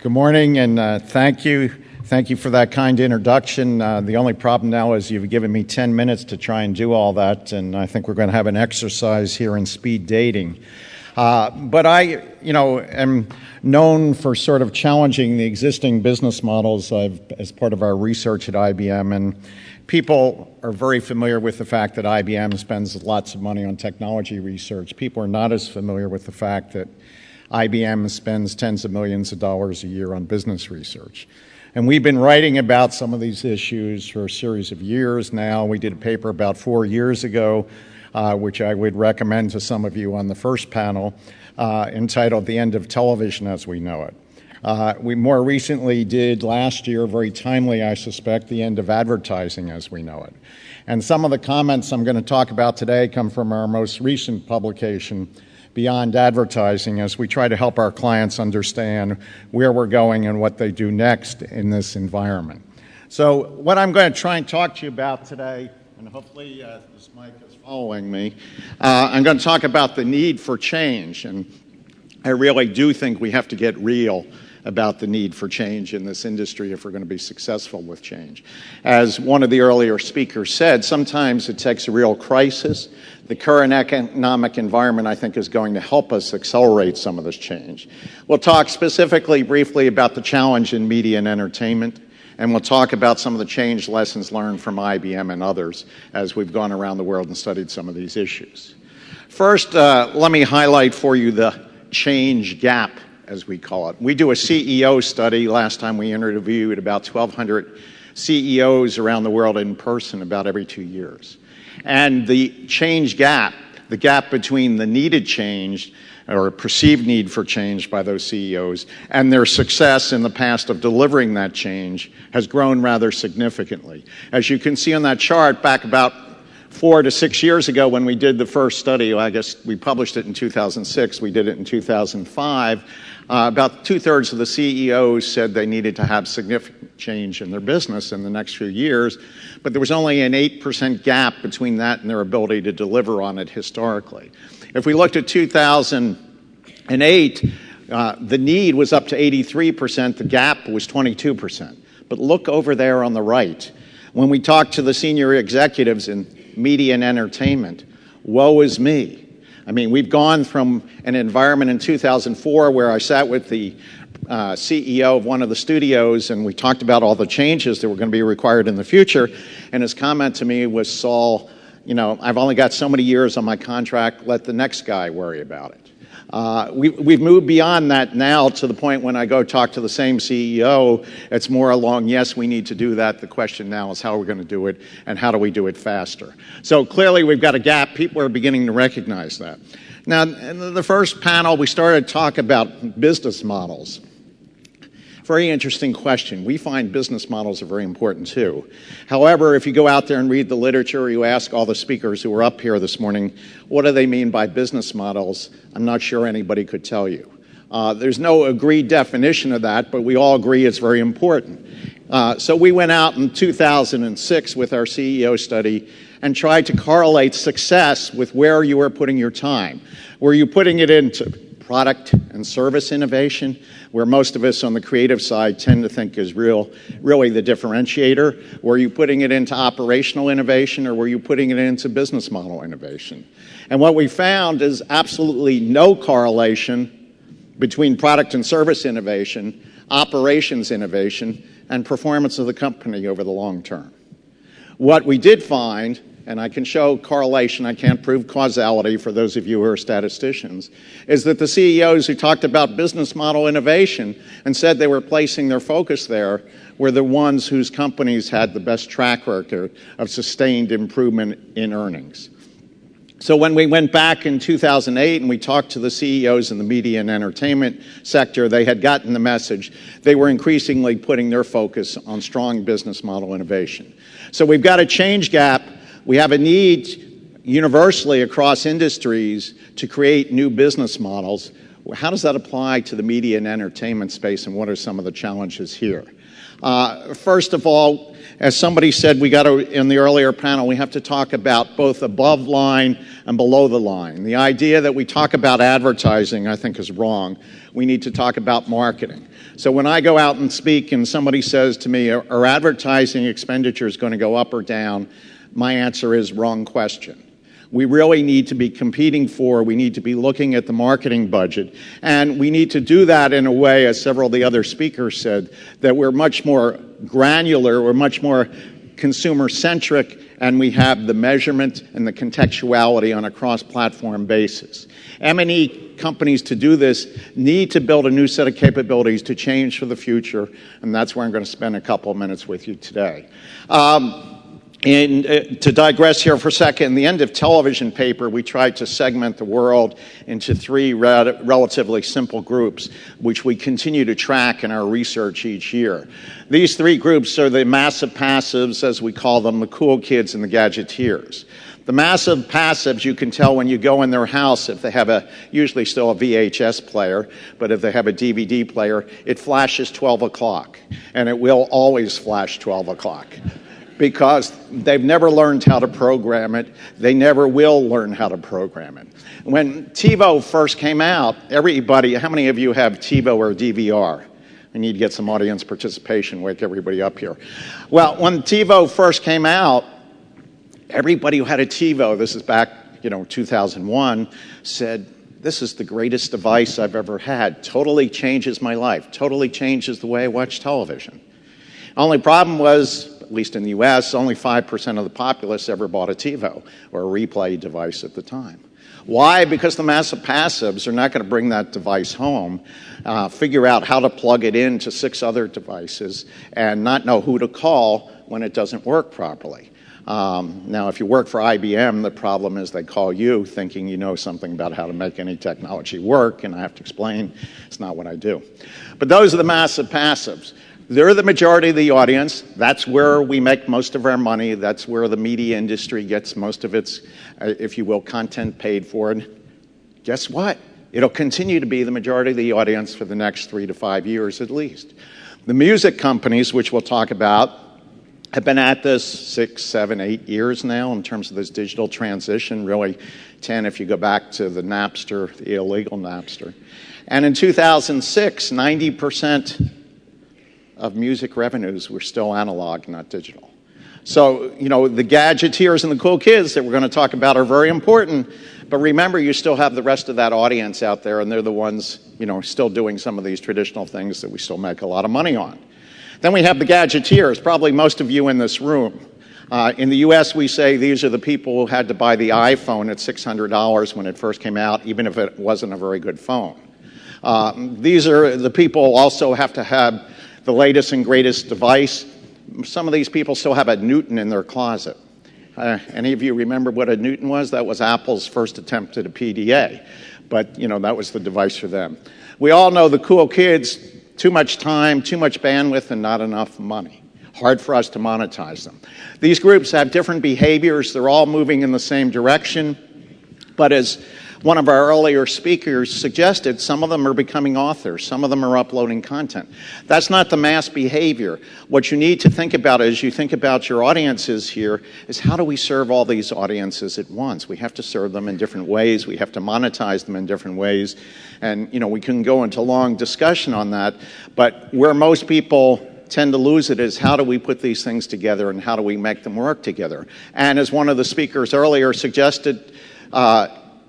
Good morning, and thank you. Thank you for that kind introduction. The only problem now is you've given me 10 minutes to try and do all that, and I think we're going to have an exercise here in speed dating. But I, am known for sort of challenging the existing business models as part of our research at IBM, and people are very familiar with the fact that IBM spends lots of money on technology research. People are not as familiar with the fact that IBM spends tens of millions of dollars a year on business research. And we've been writing about some of these issues for a series of years now. We did a paper about 4 years ago, which I would recommend to some of you on the first panel, entitled The End of Television as We Know It. We more recently did last year, very timely I suspect, The End of Advertising as We Know It. And some of the comments I'm going to talk about today come from our most recent publication, Beyond Advertising, as we try to help our clients understand where we're going and what they do next in this environment. So what I'm going to try and talk to you about today, and hopefully this mic is following me, I'm going to talk about the need for change. And I really do think we have to get real about the need for change in this industry if we're going to be successful with change. As one of the earlier speakers said, sometimes it takes a real crisis. The current economic environment, I think, is going to help us accelerate some of this change. We'll talk specifically, briefly, about the challenge in media and entertainment, and we'll talk about some of the change lessons learned from IBM and others as we've gone around the world and studied some of these issues. First, let me highlight for you the change gap, as we call it. We do a CEO study. Last time we interviewed about 1,200 CEOs around the world in person about every 2 years. And the change gap, the gap between the needed change or perceived need for change by those CEOs and their success in the past of delivering that change has grown rather significantly. As you can see on that chart, back about 4 to 6 years ago when we did the first study, I guess we published it in 2006, we did it in 2005, about 2/3 of the CEOs said they needed to have significant change in their business in the next few years, but there was only an 8% gap between that and their ability to deliver on it historically. If we looked at 2008, the need was up to 83%, the gap was 22%. But look over there on the right. When we talked to the senior executives in media and entertainment, woe is me. I mean, we've gone from an environment in 2004 where I sat with the CEO of one of the studios and we talked about all the changes that were going to be required in the future. And his comment to me was, Saul, I've only got so many years on my contract, let the next guy worry about it. We've moved beyond that now to the point when I go talk to the same CEO, it's more along, yes, we need to do that. The question now is how we're going to do it and how do we do it faster. So clearly we've got a gap. People are beginning to recognize that. Now, in the first panel, we started to talk about business models. Very interesting question. We find business models are very important too. However, if you go out there and read the literature, you ask all the speakers who were up here this morning, what do they mean by business models? I'm not sure anybody could tell you. There's no agreed definition of that, but we all agree it's very important. So we went out in 2006 with our CEO study and tried to correlate success with where you were putting your time. Were you putting it into product and service innovation, where most of us on the creative side tend to think is really the differentiator? Were you putting it into operational innovation, or were you putting it into business model innovation? And what we found is absolutely no correlation between product and service innovation, operations innovation, and performance of the company over the long term. What we did find, and I can show correlation, I can't prove causality for those of you who are statisticians, is that the CEOs who talked about business model innovation and said they were placing their focus there were the ones whose companies had the best track record of sustained improvement in earnings. So when we went back in 2008 and we talked to the CEOs in the media and entertainment sector, they had gotten the message. They were increasingly putting their focus on strong business model innovation. So we've got a change gap. We have a need universally across industries to create new business models. How does that apply to the media and entertainment space, and what are some of the challenges here? First of all, as somebody said, in the earlier panel, we have to talk about both above line and below the line. The idea that we talk about advertising, I think, is wrong. We need to talk about marketing. So when I go out and speak and somebody says to me, are advertising expenditures going to go up or down? My answer is wrong question. We really need to be competing we need to be looking at the marketing budget. And we need to do that in a way, as several of the other speakers said, that we're much more granular, we're much more consumer-centric, and we have the measurement and the contextuality on a cross-platform basis. M&E companies, to do this, need to build a new set of capabilities to change for the future, and that's where I'm going to spend a couple of minutes with you today. To digress here for a second, in the end of television paper, we tried to segment the world into three relatively simple groups, which we continue to track in our research each year. These three groups are the massive passives, as we call them, the cool kids and the gadgeteers. The massive passives, you can tell when you go in their house if they have usually still a VHS player, but if they have a DVD player, it flashes 12 o'clock, and it will always flash 12 o'clock. Because they've never learned how to program it. They never will learn how to program it. When TiVo first came out, everybody, how many of you have TiVo or DVR? We need to get some audience participation, wake everybody up here. Well, when TiVo first came out, everybody who had a TiVo, this is back, 2001, said, this is the greatest device I've ever had. Totally changes my life. Totally changes the way I watch television. Only problem was, at least in the US, only 5% of the populace ever bought a TiVo or a replay device at the time. Why? Because the massive passives are not going to bring that device home, figure out how to plug it into 6 other devices, and not know who to call when it doesn't work properly. Now, if you work for IBM, the problem is they call you thinking you know something about how to make any technology work, and I have to explain it's not what I do. But those are the massive passives. They're the majority of the audience. That's where we make most of our money. That's where the media industry gets most of its, if you will, content paid for. And guess what? It'll continue to be the majority of the audience for the next 3 to 5 years at least. The music companies, which we'll talk about, have been at this 6, 7, 8 years now in terms of this digital transition, really 10 if you go back to the Napster, the illegal Napster. And in 2006, 90% of music revenues were still analog, not digital. So, the gadgeteers and the cool kids that we're going to talk about are very important, but remember, you still have the rest of that audience out there, and they're the ones, still doing some of these traditional things that we still make a lot of money on. Then we have the gadgeteers, probably most of you in this room. In the US, we say these are the people who had to buy the iPhone at $600 when it first came out, even if it wasn't a very good phone. These are the people who also have to have the latest and greatest device. Some of these people still have a Newton in their closet. Any of you remember what a Newton was? That was Apple's first attempt at a PDA. But, that was the device for them. We all know the cool kids, too much time, too much bandwidth, and not enough money. Hard for us to monetize them. These groups have different behaviors. They're all moving in the same direction. But as one of our earlier speakers suggested, some of them are becoming authors. Some of them are uploading content. That's not the mass behavior. What you need to think about as you think about your audiences here is how do we serve all these audiences at once? We have to serve them in different ways. We have to monetize them in different ways. And, we can go into long discussion on that. But where most people tend to lose it is how do we put these things together and how do we make them work together? And as one of the speakers earlier suggested,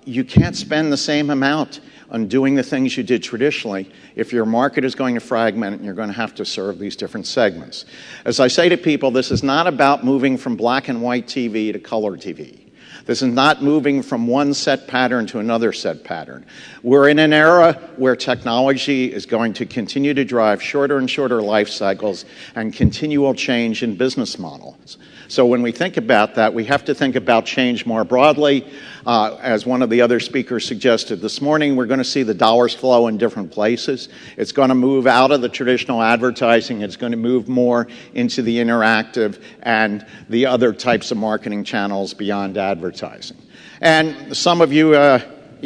you can't spend the same amount on doing the things you did traditionally if your market is going to fragment and you're going to have to serve these different segments. As I say to people, this is not about moving from black and white TV to color TV. This is not moving from one set pattern to another set pattern. We're in an era where technology is going to continue to drive shorter and shorter life cycles and continual change in business models. So when we think about that, we have to think about change more broadly. As one of the other speakers suggested this morning, we're going to see the dollars flow in different places. It's going to move out of the traditional advertising. It's going to move more into the interactive and the other types of marketing channels beyond advertising. And some of you,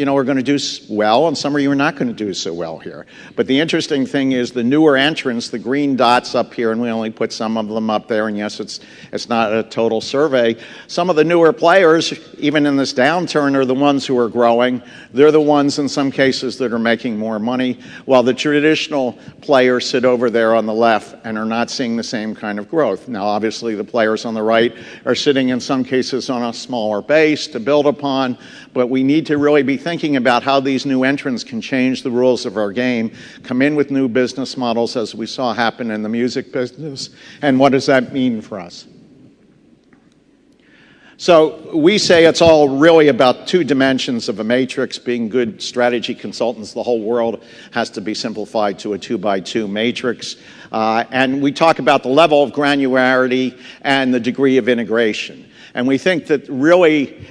are going to do well, and some of you are not going to do so well here. But the interesting thing is the newer entrants, the green dots up here, and we only put some of them up there, and yes, it's not a total survey. Some of the newer players, even in this downturn, are the ones who are growing. They're the ones, in some cases, that are making more money, while the traditional players sit over there on the left and are not seeing the same kind of growth. Now, obviously, the players on the right are sitting, in some cases, on a smaller base to build upon, but we need to really be thinking about how these new entrants can change the rules of our game, come in with new business models, as we saw happen in the music business, and what does that mean for us? So we say it's all really about two dimensions of a matrix. Being good strategy consultants, the whole world has to be simplified to a 2x2 matrix. And we talk about the level of granularity and the degree of integration. And we think that really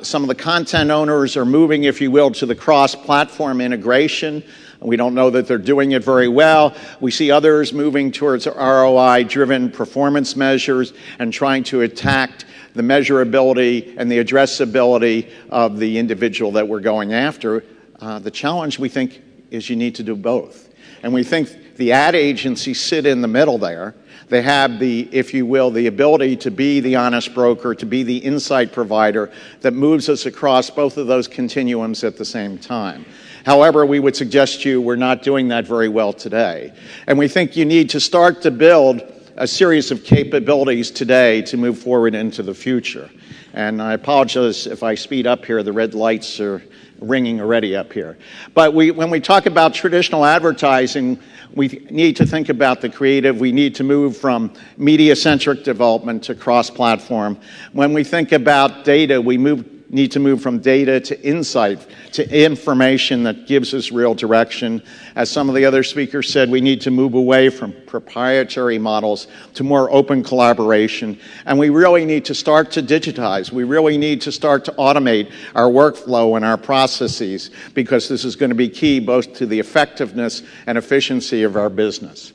some of the content owners are moving, if you will, to the cross-platform integration. We don't know that they're doing it very well. We see others moving towards ROI-driven performance measures and trying to attack the measurability and the addressability of the individual that we're going after. The challenge, we think, is you need to do both. And we think the ad agencies sit in the middle there. They have the, if you will, the ability to be the honest broker, to be the insight provider that moves us across both of those continuums at the same time. However, we would suggest to you we're not doing that very well today. And we think you need to start to build a series of capabilities today to move forward into the future. And I apologize if I speed up here. The red lights are ringing already up here. But when we talk about traditional advertising, we need to think about the creative. We need to move from media-centric development to cross-platform. When we think about data, we need to move from data to insight, to information that gives us real direction. As some of the other speakers said, we need to move away from proprietary models to more open collaboration. And we really need to start to digitize. We really need to start to automate our workflow and our processes, because this is going to be key both to the effectiveness and efficiency of our business.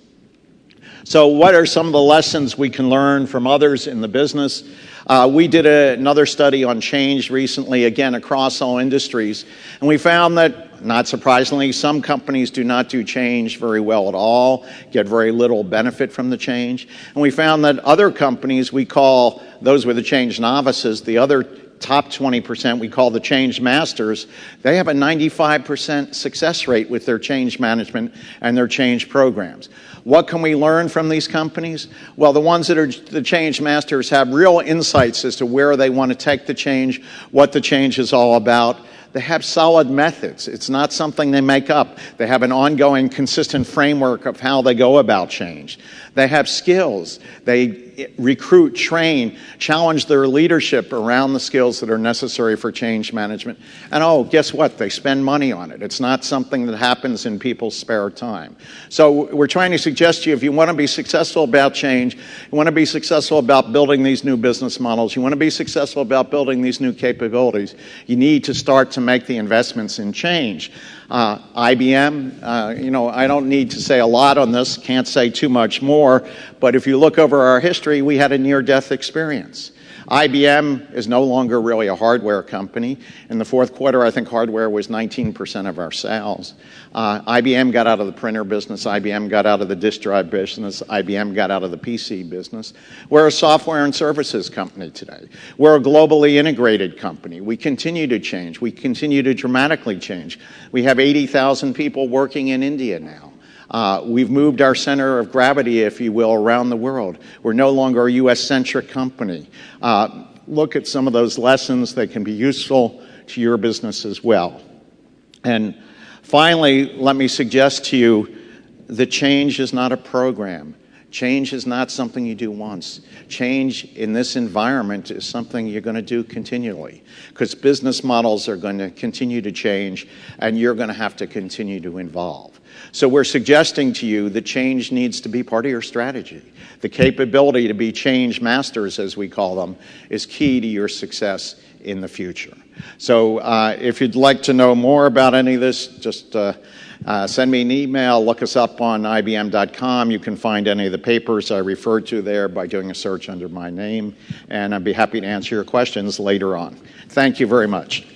So what are some of the lessons we can learn from others in the business? We did another study on change recently, again, across all industries, and we found that, not surprisingly, some companies do not do change very well at all, get very little benefit from the change. And we found that other companies, we call those were the change novices, the other top 20% we call the change masters, they have a 95% success rate with their change management and their change programs. What can we learn from these companies? Well, the ones that are the change masters have real insights as to where they want to take the change, what the change is all about. They have solid methods. It's not something they make up. They have an ongoing, consistent framework of how they go about change. They have skills. They recruit, train, challenge their leadership around the skills that are necessary for change management. And oh, guess what? They spend money on it. It's not something that happens in people's spare time. So we're trying to suggest to you, if you want to be successful about change, you want to be successful about building these new business models, you want to be successful about building these new capabilities, you need to start to make the investments in change. IBM, I don't need to say a lot on this, can't say too much more, but if you look over our history, we had a near-death experience. IBM is no longer really a hardware company. In the fourth quarter, I think hardware was 19% of our sales. IBM got out of the printer business. IBM got out of the disk drive business. IBM got out of the PC business. We're a software and services company today. We're a globally integrated company. We continue to change. We continue to dramatically change. We have 80,000 people working in India now. We've moved our center of gravity, if you will, around the world. We're no longer a U.S.-centric company. Look at some of those lessons that can be useful to your business as well. And finally, let me suggest to you that change is not a program. Change is not something you do once. Change in this environment is something you're going to do continually, because business models are going to continue to change, and you're going to have to continue to evolve. So we're suggesting to you that change needs to be part of your strategy. The capability to be change masters, as we call them, is key to your success in the future. So if you'd like to know more about any of this, just send me an email, look us up on IBM.com. You can find any of the papers I referred to there by doing a search under my name, and I'd be happy to answer your questions later on. Thank you very much.